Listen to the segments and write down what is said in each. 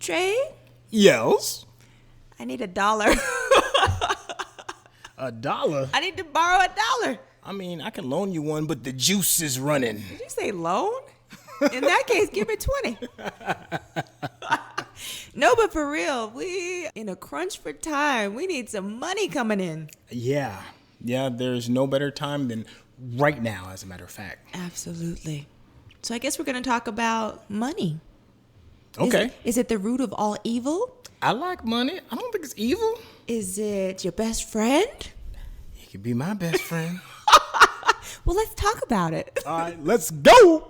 Trey, Yes. I need $1. $1? I need to borrow $1. I mean, I can loan you one, but the juice is running. Did you say loan? In that case, give me 20. No, but for real, we in a crunch for time. We need some money coming in. Yeah. Yeah, there's no better time than right now, as a matter of fact. Absolutely. So I guess we're going to talk about money. Okay. Is it the root of all evil? I like money. I don't think it's evil. Is it your best friend? You could be my best friend. Well, let's talk about it. All right, let's go.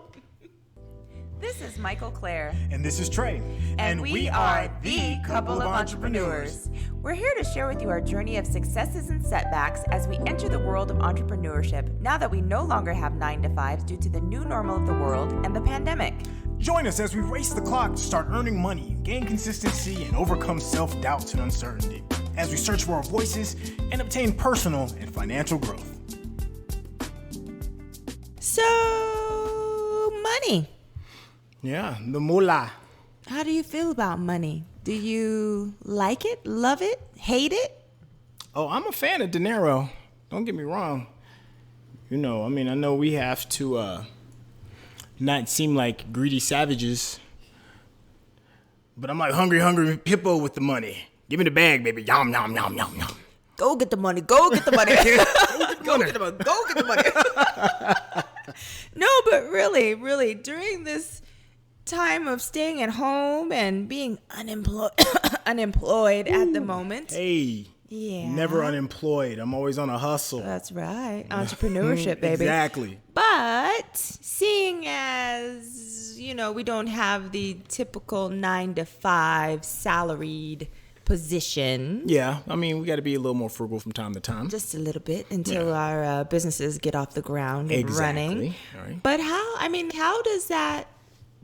This is Mikel-Claire. And this is Trey. And we are the couple of entrepreneurs. We're here to share with you our journey of successes and setbacks as we enter the world of entrepreneurship now that we no longer have 9-to-5s due to the new normal of the world and the pandemic. Join us as we race the clock to start earning money, gain consistency, and overcome self-doubts and uncertainty as we search for our voices and obtain personal and financial growth. So, money. Yeah, the moolah. How do you feel about money? Do you like it, love it, hate it? Oh, I'm a fan of dinero. Don't get me wrong. You know, I mean, I know we have to not seem like greedy savages, but I'm like hungry hippo with the money. Give me the bag, baby. Yum, yum, yum, yum, yum. Go get the money. Go get the money. Go get the money. Go get the money. No, but really, during this time of staying at home and being unemployed at the moment. Hey. Yeah. Never unemployed. I'm always on a hustle. That's right. Entrepreneurship, baby. Exactly. But seeing as, you know, we don't have the typical 9-to-5 salaried position. Yeah. I mean, we got to be a little more frugal from time to time. Just a little bit until our businesses get off the ground and running. All right. But how does that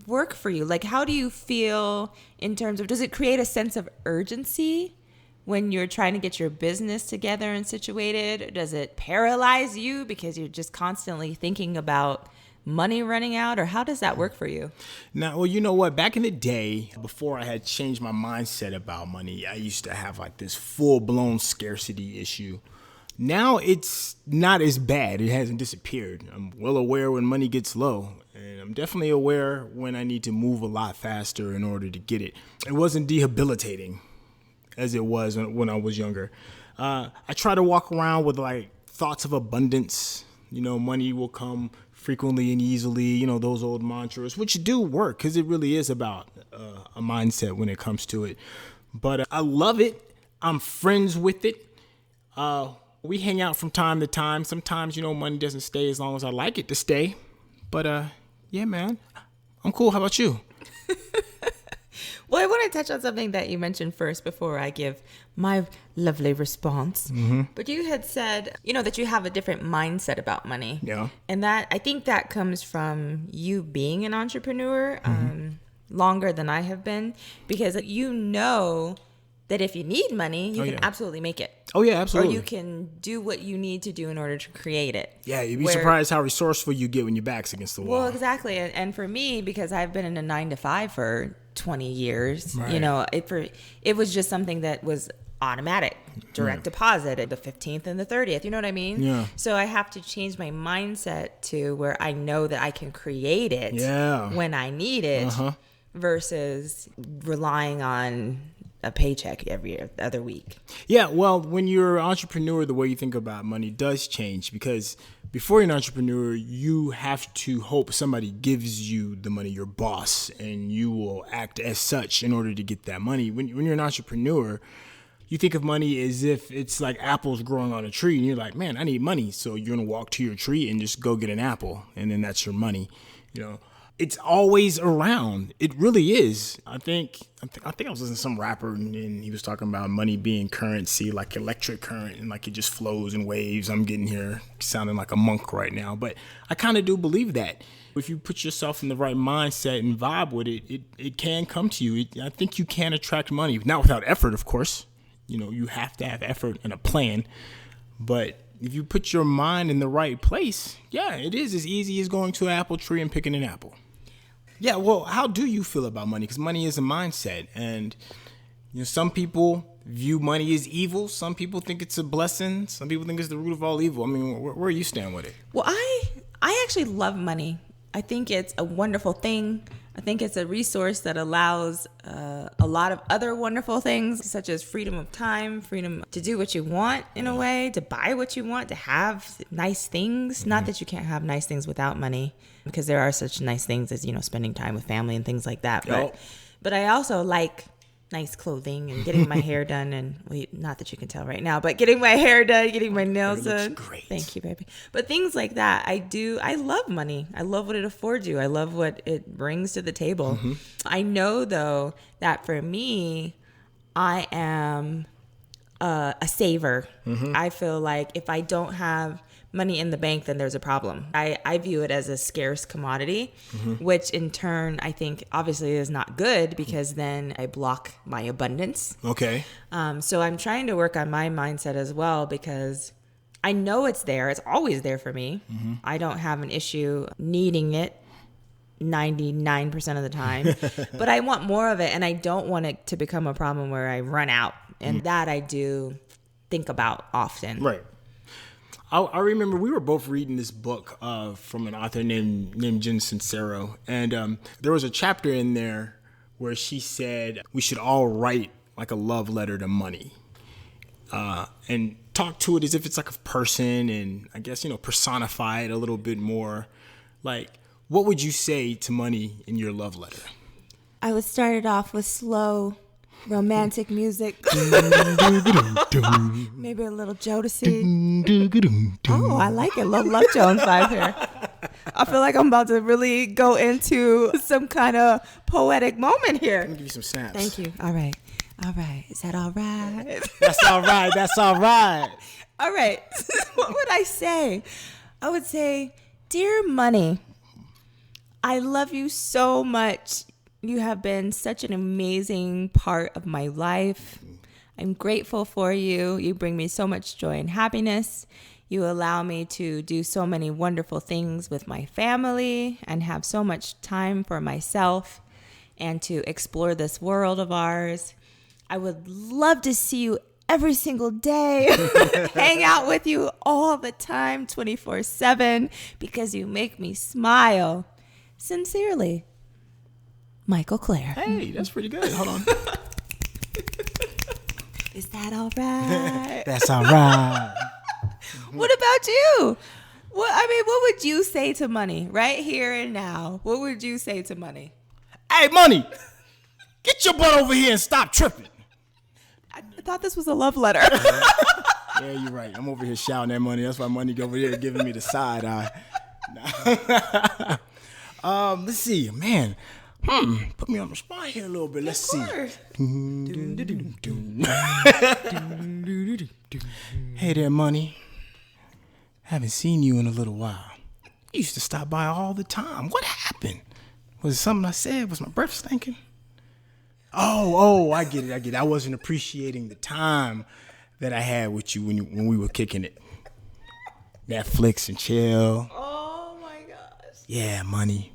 work for you? Like, how do you feel in terms of, does it create a sense of urgency when you're trying to get your business together and situated? Does it paralyze you because you're just constantly thinking about money running out? Or how does that work for you? Now, well, you know what? Back in the day, before I had changed my mindset about money, I used to have like this full-blown scarcity issue. Now it's not as bad. It hasn't disappeared. I'm well aware when money gets low. And I'm definitely aware when I need to move a lot faster in order to get it. It wasn't debilitating as it was when I was younger. I try to walk around with like thoughts of abundance. You know, money will come frequently and easily, you know, those old mantras, which do work because it really is about a mindset when it comes to it. But I love it. I'm friends with it. We hang out from time to time. Sometimes, you know, money doesn't stay as long as I like it to stay. But yeah, man, I'm cool. How about you? Well, I want to touch on something that you mentioned first before I give my lovely response. Mm-hmm. But you had said, you know, that you have a different mindset about money. Yeah. And that, I think that comes from you being an entrepreneur longer than I have been, because you know that if you need money, you can absolutely make it. Oh, yeah, absolutely. Or you can do what you need to do in order to create it. Yeah, you'd be surprised how resourceful you get when your back's against the wall. Well, exactly. And for me, because I've been in a 9-to-5 for 20 years, right. You know, it was just something that was automatic, direct deposit at the 15th and the 30th. You know what I mean? Yeah. So I have to change my mindset to where I know that I can create it when I need it versus relying on a paycheck every other week. Yeah, well, when you're an entrepreneur, the way you think about money does change, because before you're an entrepreneur, you have to hope somebody gives you the money, your boss, and you will act as such in order to get that money. When you're an entrepreneur, you think of money as if it's like apples growing on a tree, and you're like, man, I need money. So you're going to walk to your tree and just go get an apple, and then that's your money, you know. It's always around. It really is. I think I was listening to some rapper and he was talking about money being currency, like electric current, and like it just flows in waves. I'm getting here sounding like a monk right now, but I kind of do believe that. If you put yourself in the right mindset and vibe with it, it can come to you. I think you can attract money, not without effort, of course. You know, you have to have effort and a plan, but if you put your mind in the right place, yeah, it is as easy as going to an apple tree and picking an apple. Yeah, well, how do you feel about money? Because money is a mindset, and some people view money as evil. Some people think it's a blessing. Some people think it's the root of all evil. I mean, where you stand with it? Well, I actually love money. I think it's a wonderful thing. I think it's a resource that allows a lot of other wonderful things, such as freedom of time, freedom to do what you want in a way, to buy what you want, to have nice things. Mm-hmm. Not that you can't have nice things without money, because there are such nice things as, spending time with family and things like that. But I also like nice clothing and getting my hair done, and not that you can tell right now, but getting my hair done, getting my nails done. Great. Thank you, baby. But things like that, I love money. I love what it affords you. I love what it brings to the table. Mm-hmm. I know though that for me, I am a saver. Mm-hmm. I feel like if I don't have money in the bank, then there's a problem. I view it as a scarce commodity, mm-hmm. which in turn I think obviously is not good, because then I block my abundance. Okay. So I'm trying to work on my mindset as well, because I know it's there. It's always there for me. Mm-hmm. I don't have an issue needing it 99% of the time, but I want more of it, and I don't want it to become a problem where I run out. And that I do think about often. Right. I remember we were both reading this book from an author named Jen Sincero, and there was a chapter in there where she said we should all write like a love letter to money, and talk to it as if it's like a person, and I guess personify it a little bit more. Like, what would you say to money in your love letter? I would start it off with slow romantic music. Maybe a little Jodeci. Oh, I like it. Love Jones vibe here. I feel like I'm about to really go into some kind of poetic moment here. Let me give you some snaps. Thank you. All right. Is that all right? That's all right. That's all right. All right. What would I say? I would say, dear money, I love you so much. You have been such an amazing part of my life. I'm grateful for you. You bring me so much joy and happiness. You allow me to do so many wonderful things with my family and have so much time for myself and to explore this world of ours. I would love to see you every single day, hang out with you all the time, 24/7, because you make me smile. Sincerely, Mikel-Claire. Hey, that's pretty good. Hold on. Is that all right? That's all right. What about you? What would you say to money right here and now? What would you say to money? Hey, money, get your butt over here and stop tripping. I thought this was a love letter. Yeah, you're right. I'm over here shouting at money. That's why money over here giving me the side eye. Let's see, man. Put me on the spot here a little bit. Let's see. Hey there, money. Haven't seen you in a little while. You used to stop by all the time. What happened? Was it something I said? Was my breath stinking? Oh, I get it. I wasn't appreciating the time that I had with you when we were kicking it. Netflix and chill. Oh my gosh. Yeah, money.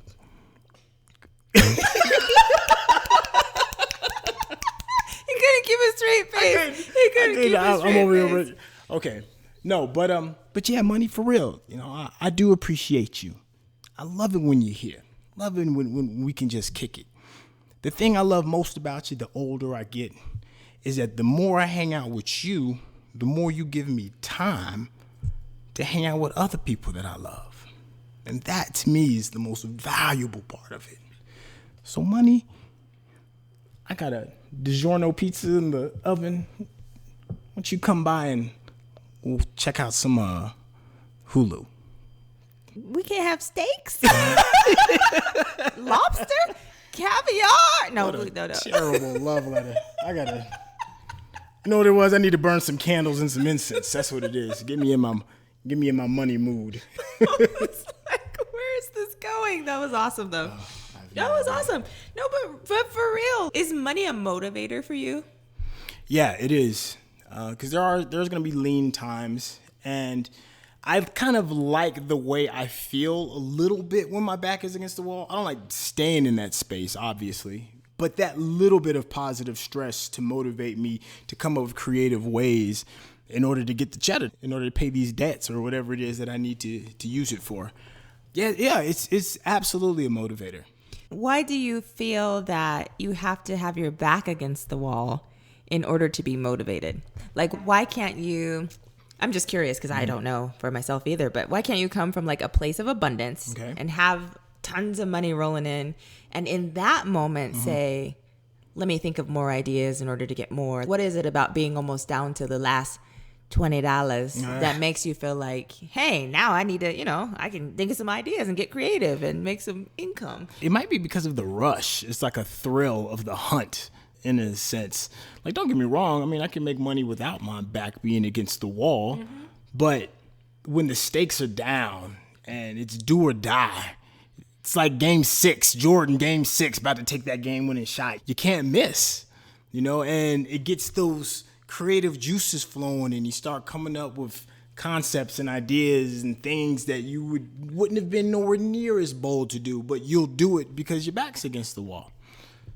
He couldn't keep a straight face. He couldn't keep a straight I'm over face. here. Okay. No, but yeah, money, for real. I do appreciate you. I love it when you're here. Love it when we can just kick it. The thing I love most about you, the older I get, is that the more I hang out with you, the more you give me time to hang out with other people that I love. And that, to me, is the most valuable part of it. So, money, I got a DiGiorno pizza in the oven. Why don't you come by and we'll check out some Hulu? We can't have steaks? Lobster? Caviar? No. Terrible love letter. I gotta. You know what it was? I need to burn some candles and some incense. That's what it is. Get me in my money mood. It's like, where is this going? That was awesome, though. That was awesome. No, but for real, is money a motivator for you? Yeah, it is. Because there's gonna be lean times, and I kind of like the way I feel a little bit when my back is against the wall. I don't like staying in that space, obviously, but that little bit of positive stress to motivate me to come up with creative ways in order to get the cheddar, in order to pay these debts or whatever it is that I need to use it for. Yeah, it's absolutely a motivator. Why do you feel that you have to have your back against the wall in order to be motivated? Like, why can't you... I'm just curious because I don't know for myself either, but why can't you come from like a place of abundance and have tons of money rolling in, and in that moment say, let me think of more ideas in order to get more? What is it about being almost down to the last $20 that makes you feel like, hey, now I need to, I can think of some ideas and get creative and make some income? It might be because of the rush. It's like a thrill of the hunt. In a sense, like, don't get me wrong. I mean, I can make money without my back being against the wall, but when the stakes are down and it's do or die, it's like game 6, Jordan, game 6, about to take that game winning shot. You can't miss, and it gets those creative juices flowing, and you start coming up with concepts and ideas and things that you wouldn't have been nowhere near as bold to do, but you'll do it because your back's against the wall.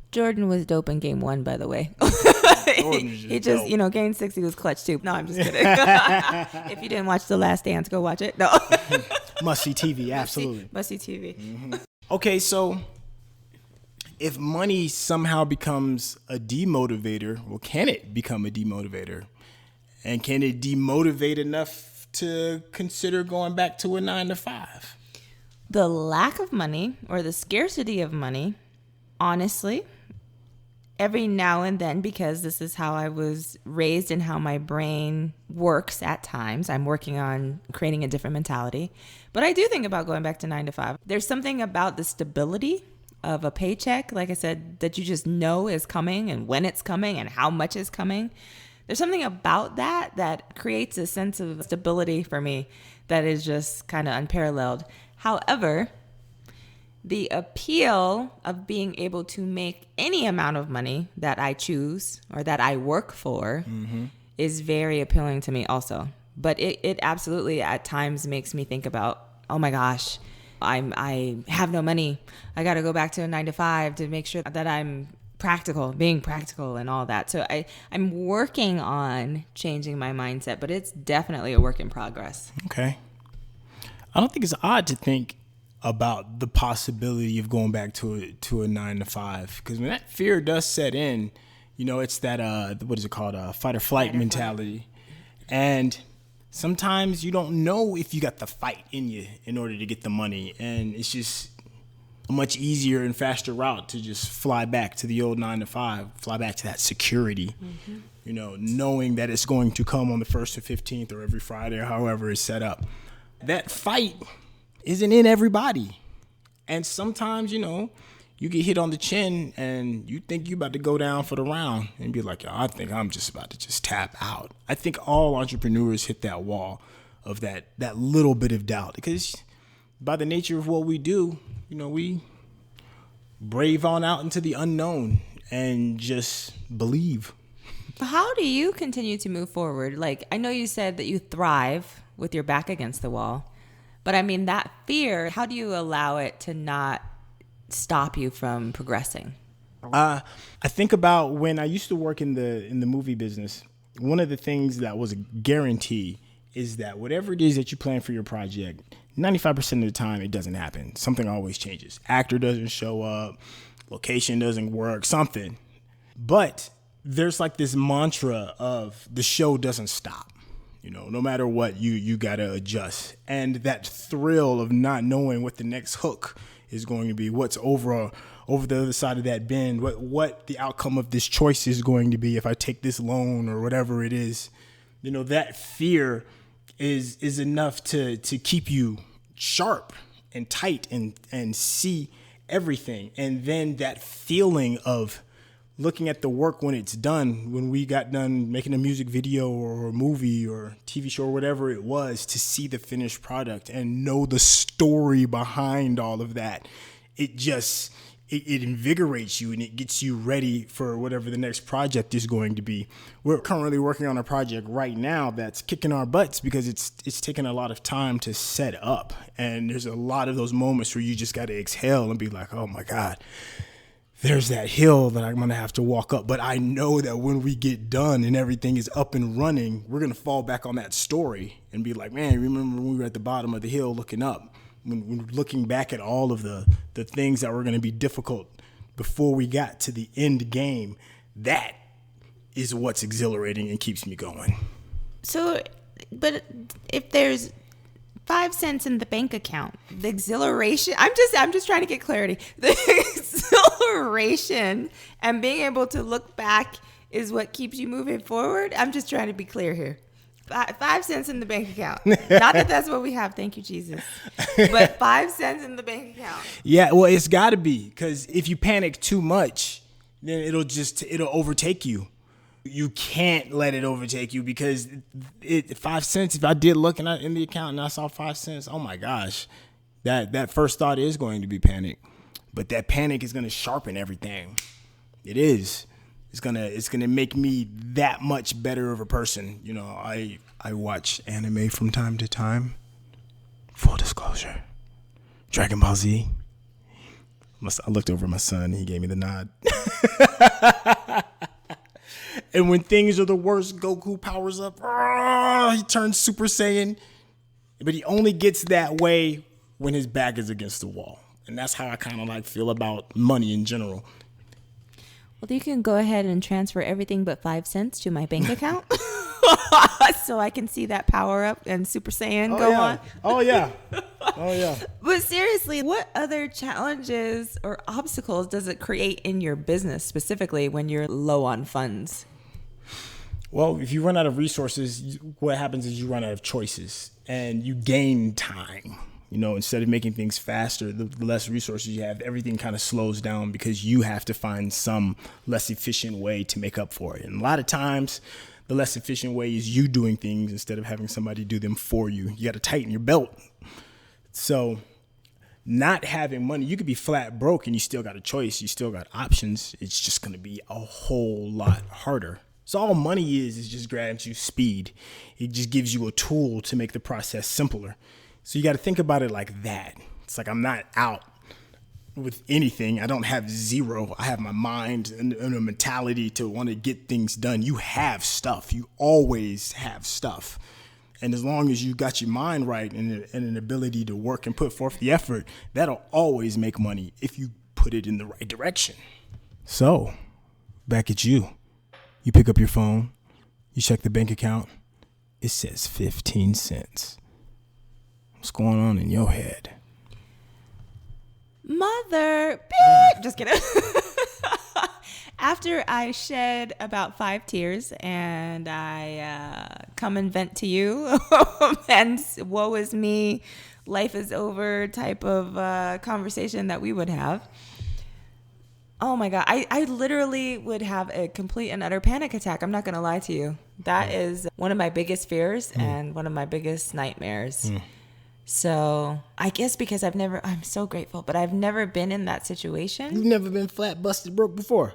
Jordan was dope in game 1, by the way. He just, game 6, he was clutch too. No, I'm just kidding. If you didn't watch The Last Dance, go watch it. No. Must-see TV, absolutely. Must-see TV. Okay, so if money somehow becomes a demotivator, well, can it become a demotivator? And can it demotivate enough to consider going back to a 9-to-5? The lack of money or the scarcity of money, honestly, every now and then, because this is how I was raised and how my brain works at times, I'm working on creating a different mentality. But I do think about going back to 9-to-5. There's something about the stability of a paycheck, like I said, that you just know is coming and when it's coming and how much is coming. There's something about that creates a sense of stability for me that is just kind of unparalleled. However, the appeal of being able to make any amount of money that I choose or that I work for is very appealing to me also. But it absolutely at times makes me think about, oh my gosh, I have no money. I got to go back to a 9-to-5 to make sure that I'm being practical and all that. So I'm working on changing my mindset, but it's definitely a work in progress. Okay. I don't think it's odd to think about the possibility of going back to a 9-to-5, because when that fear does set in, it's that what is it called, fight or flight mentality, and sometimes you don't know if you got the fight in you in order to get the money, and it's just a much easier and faster route to just fly back to the old 9-to-5, fly back to that security, knowing that it's going to come on the 1st or 15th or every Friday or however it's set up. That fight isn't in everybody. And sometimes, you get hit on the chin and you think you're about to go down for the round and be like, I think I'm just about to just tap out. I think all entrepreneurs hit that wall of that little bit of doubt, because by the nature of what we do, we brave on out into the unknown and just believe. How do you continue to move forward? Like, I know you said that you thrive with your back against the wall. But I mean, that fear, how do you allow it to not stop you from progressing? I think about when I used to work in the movie business. One of the things that was a guarantee is that whatever it is that you plan for your project, 95% of the time it doesn't happen. Something always changes. Actor doesn't show up, location doesn't work, something. But there's like this mantra of the show doesn't stop. No matter what, you got to adjust. And that thrill of not knowing what the next hook is going to be, what's over the other side of that bend, what the outcome of this choice is going to be if I take this loan or whatever it is. That fear is enough to keep you sharp and tight and see everything. And then that feeling of looking at the work when it's done, when we got done making a music video or a movie or TV show or whatever it was, to see the finished product and know the story behind all of that. It it invigorates you and it gets you ready for whatever the next project is going to be. We're currently working on a project right now that's kicking our butts because it's taken a lot of time to set up. And there's a lot of those moments where you just got to exhale and be like, oh my God, there's that hill that I'm going to have to walk up. But I know that when we get done and everything is up and running, we're going to fall back on that story and be like, man, remember when we were at the bottom of the hill looking up? When looking back at all of the things that were going to be difficult before we got to the end game, that is what's exhilarating and keeps me going. So, but if there's 5 cents in the bank account, the exhilaration, I'm just trying to get clarity. The exhilaration and being able to look back is what keeps you moving forward. I'm just trying to be clear here. 5 cents in the bank account. Not that that's what we have. Thank you, Jesus. But 5 cents in the bank account. Yeah, well, it's got to be, because if you panic too much, then it'll overtake you. You can't let it overtake you because 5 cents, if I did look in the account and I saw 5 cents, oh my gosh, that first thought is going to be panic. But that panic is going to sharpen everything. It is. It's gonna make me that much better of a person. You know, I watch anime from time to time. Full disclosure, Dragon Ball Z. I looked over at my son. He gave me the nod. And when things are the worst, Goku powers up. He turns Super Saiyan. But he only gets that way when his back is against the wall. And that's how I kind of feel about money in general. Well, you can go ahead and transfer everything but 5 cents to my bank account so I can see that power up and Super Saiyan on. Oh, yeah. Oh, yeah. But seriously, what other challenges or obstacles does it create in your business, specifically when you're low on funds? Well, if you run out of resources, what happens is you run out of choices and you gain time. You know, instead of making things faster, the less resources you have, everything kind of slows down because you have to find some less efficient way to make up for it. And a lot of times, the less efficient way is you doing things instead of having somebody do them for you. You got to tighten your belt. So not having money, you could be flat broke and you still got a choice. You still got options. It's just going to be a whole lot harder. So all money is just grants you speed. It just gives you a tool to make the process simpler. So you got to think about it like that. It's like I'm not out with anything. I don't have zero. I have my mind and a mentality to want to get things done. You have stuff. You always have stuff. And as long as you got your mind right and an ability to work and put forth the effort, that'll always make money if you put it in the right direction. So, back at you. You pick up your phone. You check the bank account. It says 15 cents. What's going on in your head? Mother, beep. Just kidding. After I shed about 5 tears and I come and vent to you and woe is me, life is over type of conversation that we would have. Oh my God, I literally would have a complete and utter panic attack. I'm not going to lie to you. That is one of my biggest fears and one of my biggest nightmares. So I guess because I'm so grateful, but I've never been in that situation. You've never been flat, busted, broke before?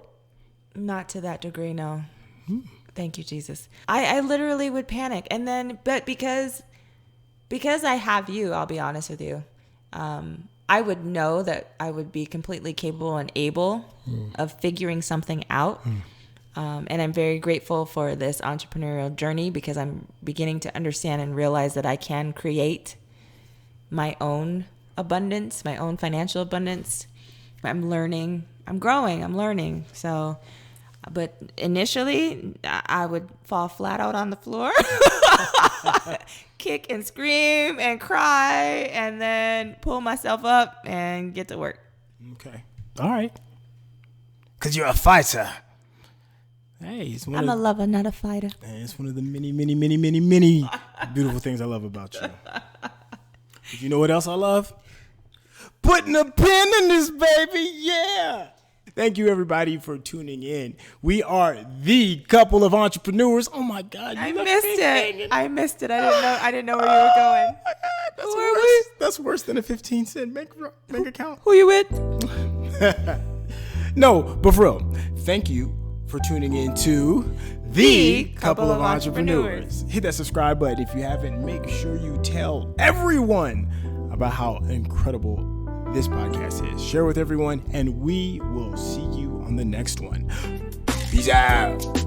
Not to that degree, no. Thank you, Jesus. I literally would panic. And then, but because I have you, I'll be honest with you, I would know that I would be completely capable and able of figuring something out. And I'm very grateful for this entrepreneurial journey because I'm beginning to understand and realize that I can create my own abundance, my own financial abundance. I'm learning, I'm growing, I'm learning. So, but initially I would fall flat out on the floor, kick and scream and cry, and then pull myself up and get to work. Okay. All right. Because you're a fighter. Hey, I'm a lover, not a fighter. It's one of the many, many, many, many, many beautiful things I love about you. You know what else I love? Putting a pin in this baby, yeah. Thank you, everybody, for tuning in. We are the couple of entrepreneurs. Oh my God, I missed it. I didn't know where you were going. That's worse. That's worse than a 15-cent bank account. Who you with? No, but for real, thank you for tuning in to The Couple of Entrepreneurs. Hit that subscribe button if you haven't. Make sure you tell everyone about how incredible this podcast is. Share with everyone, and we will see you on the next one. Peace out.